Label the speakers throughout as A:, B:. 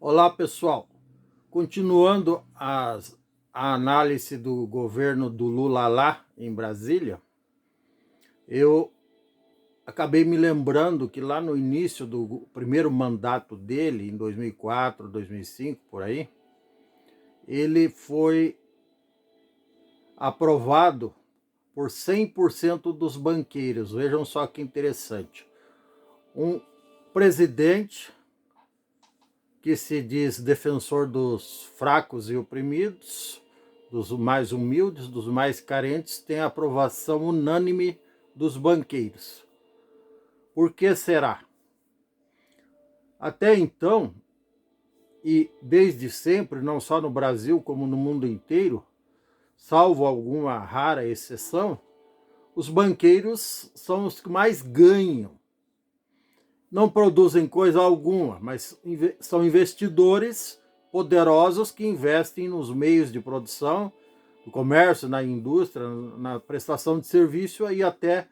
A: Olá, pessoal. Continuando a análise do governo do Lula lá em Brasília, eu acabei me lembrando que lá no início do primeiro mandato dele, em 2004, 2005, por aí, ele foi aprovado por 100% dos banqueiros. Vejam só que interessante. Um presidente que se diz defensor dos fracos e oprimidos, dos mais humildes, dos mais carentes, tem a aprovação unânime dos banqueiros. Por que será? Até então, e desde sempre, não só no Brasil como no mundo inteiro, salvo alguma rara exceção, os banqueiros são os que mais ganham. Não produzem coisa alguma, mas são investidores poderosos que investem nos meios de produção, no comércio, na indústria, na prestação de serviço e até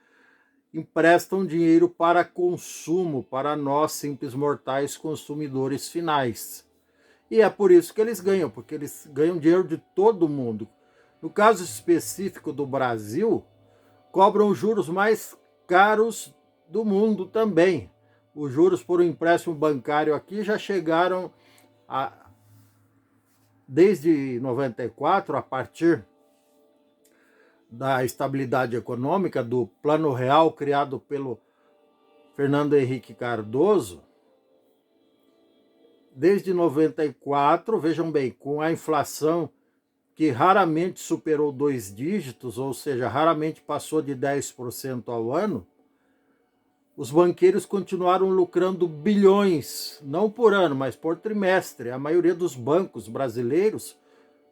A: emprestam dinheiro para consumo, para nós simples mortais consumidores finais. E é por isso que eles ganham, porque eles ganham dinheiro de todo mundo. No caso específico do Brasil, cobram os juros mais caros do mundo também. Os juros por um empréstimo bancário aqui já chegaram desde 94, a partir da estabilidade econômica, do Plano Real criado pelo Fernando Henrique Cardoso, desde 94, vejam bem, com a inflação que raramente superou 2 dígitos, ou seja, raramente passou de 10% ao ano, os banqueiros continuaram lucrando bilhões, não por ano, mas por trimestre. A maioria dos bancos brasileiros,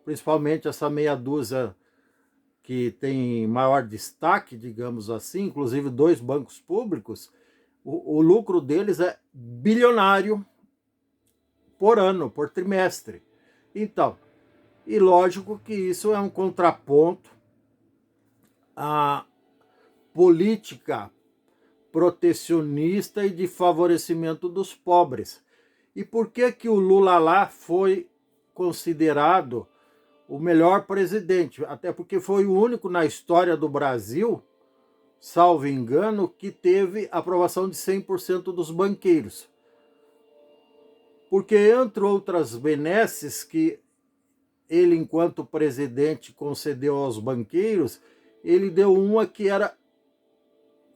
A: principalmente essa meia dúzia que tem maior destaque, digamos assim, inclusive 2 bancos públicos, o lucro deles é bilionário por ano, por trimestre. Então, e lógico que isso é um contraponto à política protecionista e de favorecimento dos pobres. E por que o Lula lá foi considerado o melhor presidente? Até porque foi o único na história do Brasil, salvo engano, que teve aprovação de 100% dos banqueiros. Porque, entre outras benesses que ele, enquanto presidente, concedeu aos banqueiros, ele deu uma que era,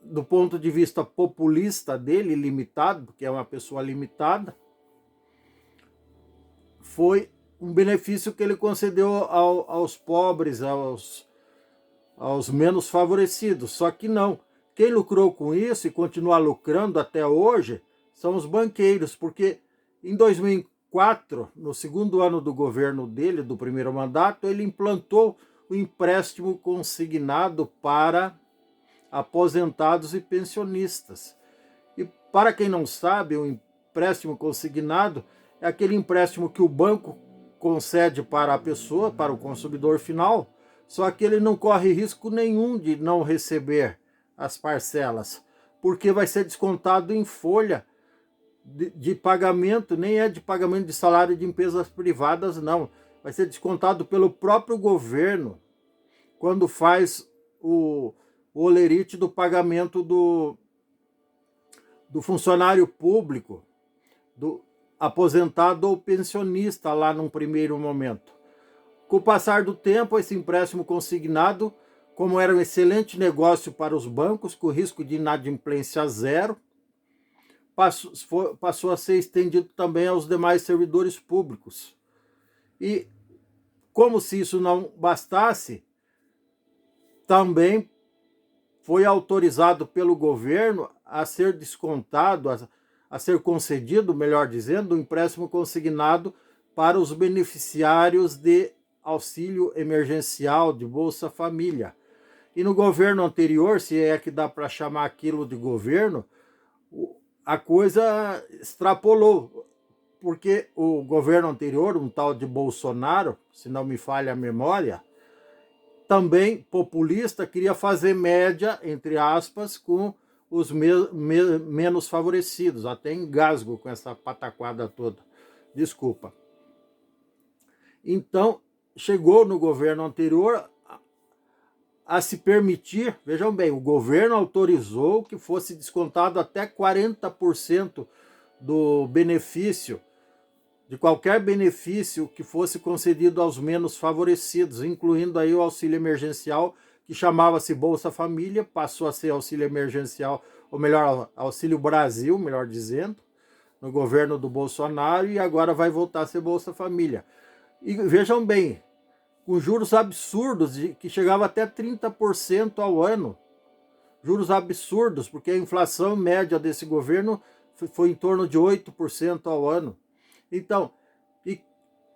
A: do ponto de vista populista dele, limitado, porque é uma pessoa limitada, foi um benefício que ele concedeu aos pobres, aos menos favorecidos. Só que não. Quem lucrou com isso e continua lucrando até hoje são os banqueiros, porque em 2004, no segundo ano do governo dele, do primeiro mandato, ele implantou o empréstimo consignado para aposentados e pensionistas. E para quem não sabe, o empréstimo consignado é aquele empréstimo que o banco concede para a pessoa, para o consumidor final, só que ele não corre risco nenhum de não receber as parcelas, porque vai ser descontado em folha de pagamento, nem é de pagamento de salário de empresas privadas, não. Vai ser descontado pelo próprio governo quando faz o olerite do pagamento do funcionário público, do aposentado ou pensionista lá num primeiro momento. Com o passar do tempo, esse empréstimo consignado, como era um excelente negócio para os bancos, com risco de inadimplência zero, passou a ser estendido também aos demais servidores públicos. E, como se isso não bastasse, também foi autorizado pelo governo a ser descontado, a ser concedido, melhor dizendo, um empréstimo consignado para os beneficiários de auxílio emergencial, de Bolsa Família. E no governo anterior, se é que dá para chamar aquilo de governo, a coisa extrapolou, porque o governo anterior, um tal de Bolsonaro, se não me falha a memória, também populista, queria fazer média, entre aspas, com os menos favorecidos. Até engasgo com essa pataquada toda. Desculpa. Então, chegou no governo anterior a se permitir, vejam bem, o governo autorizou que fosse descontado até 40% do benefício, de qualquer benefício que fosse concedido aos menos favorecidos, incluindo aí o auxílio emergencial, que chamava-se Bolsa Família, passou a ser auxílio emergencial, ou melhor, Auxílio Brasil, melhor dizendo, no governo do Bolsonaro, e agora vai voltar a ser Bolsa Família. E vejam bem, com juros absurdos, que chegava até 30% ao ano. Juros absurdos, porque a inflação média desse governo foi em torno de 8% ao ano. Então,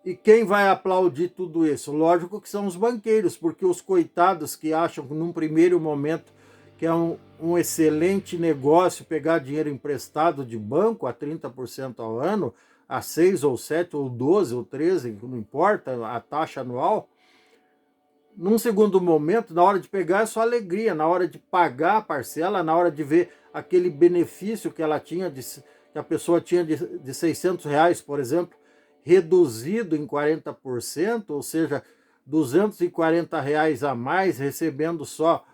A: e quem vai aplaudir tudo isso? Lógico que são os banqueiros, porque os coitados que acham que num primeiro momento que é um excelente negócio pegar dinheiro emprestado de banco a 30% ao ano, a 6 ou 7 ou 12 ou 13, não importa a taxa anual, num segundo momento, na hora de pegar é só alegria, na hora de pagar a parcela, na hora de ver aquele benefício que ela tinha, que a pessoa tinha de 600 reais, por exemplo, reduzido em 40%, ou seja, 240 reais a mais, recebendo só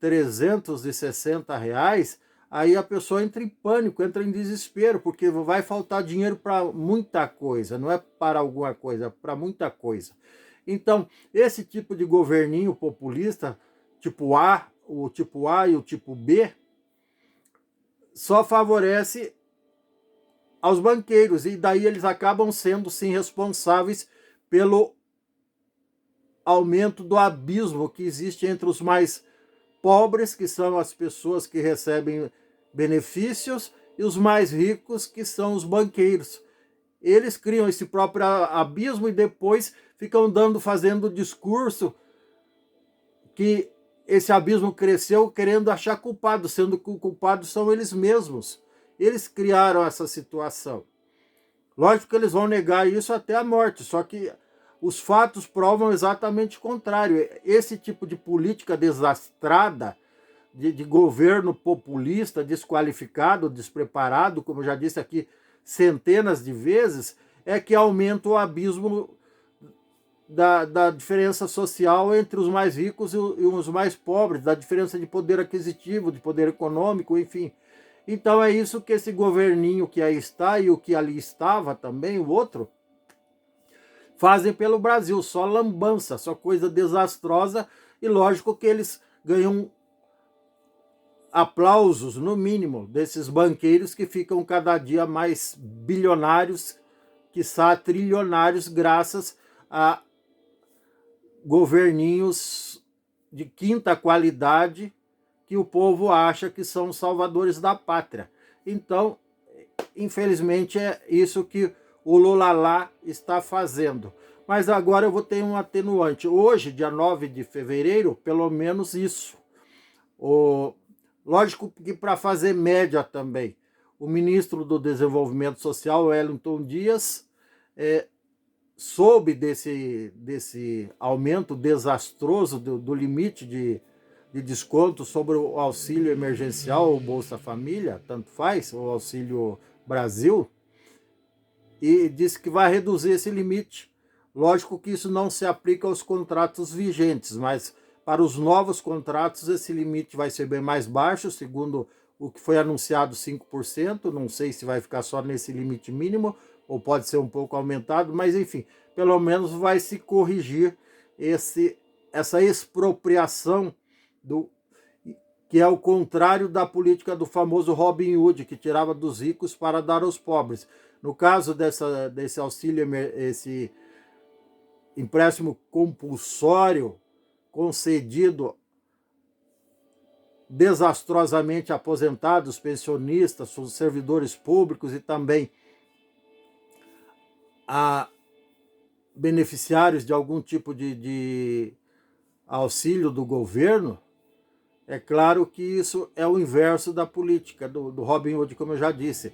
A: 360 reais, aí a pessoa entra em pânico, entra em desespero, porque vai faltar dinheiro para muita coisa, não é para alguma coisa, é para muita coisa. Então, esse tipo de governinho populista, tipo A, o tipo A e o tipo B, só favorece aos banqueiros, e daí eles acabam sendo, sim, responsáveis pelo aumento do abismo que existe entre os mais pobres, que são as pessoas que recebem benefícios, e os mais ricos, que são os banqueiros. Eles criam esse próprio abismo e depois ficam fazendo discurso que esse abismo cresceu querendo achar culpado, sendo que os culpados são eles mesmos. Eles criaram essa situação. Lógico que eles vão negar isso até a morte, só que os fatos provam exatamente o contrário. Esse tipo de política desastrada, de governo populista, desqualificado, despreparado, como eu já disse aqui centenas de vezes, é que aumenta o abismo da diferença social entre os mais ricos e os mais pobres, da diferença de poder aquisitivo, de poder econômico, enfim. Então é isso que esse governinho que aí está e o que ali estava também, o outro, fazem pelo Brasil, só lambança, só coisa desastrosa, e lógico que eles ganham aplausos, no mínimo, desses banqueiros que ficam cada dia mais bilionários, quiçá trilionários, graças a governinhos de quinta qualidade que o povo acha que são salvadores da pátria. Então, infelizmente, é isso que o Lula lá está fazendo. Mas agora eu vou ter um atenuante. Hoje, dia 9 de fevereiro, pelo menos isso. Lógico que para fazer média também, o ministro do Desenvolvimento Social, Wellington Dias, soube desse aumento desastroso do limite de desconto sobre o auxílio emergencial ou Bolsa Família, tanto faz, o Auxílio Brasil, e disse que vai reduzir esse limite. Lógico que isso não se aplica aos contratos vigentes, mas para os novos contratos esse limite vai ser bem mais baixo, segundo o que foi anunciado, 5%, não sei se vai ficar só nesse limite mínimo, ou pode ser um pouco aumentado, mas enfim, pelo menos vai se corrigir essa expropriação que é o contrário da política do famoso Robin Hood, que tirava dos ricos para dar aos pobres. No caso desse auxílio, esse empréstimo compulsório concedido desastrosamente aposentados, pensionistas, servidores públicos e também a beneficiários de algum tipo de auxílio do governo, é claro que isso é o inverso da política do Robin Hood, como eu já disse.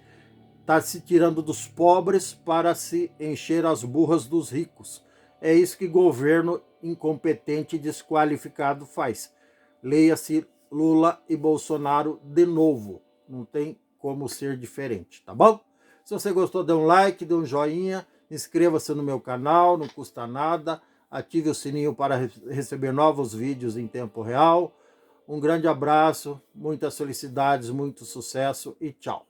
A: Está se tirando dos pobres para se encher as burras dos ricos. É isso que governo incompetente e desqualificado faz. Leia-se Lula e Bolsonaro de novo. Não tem como ser diferente, tá bom? Se você gostou, dê um like, dê um joinha Inscreva-se no meu canal, não custa nada. Ative o sininho para receber novos vídeos em tempo real. Um grande abraço, muitas felicidades, muito sucesso e tchau.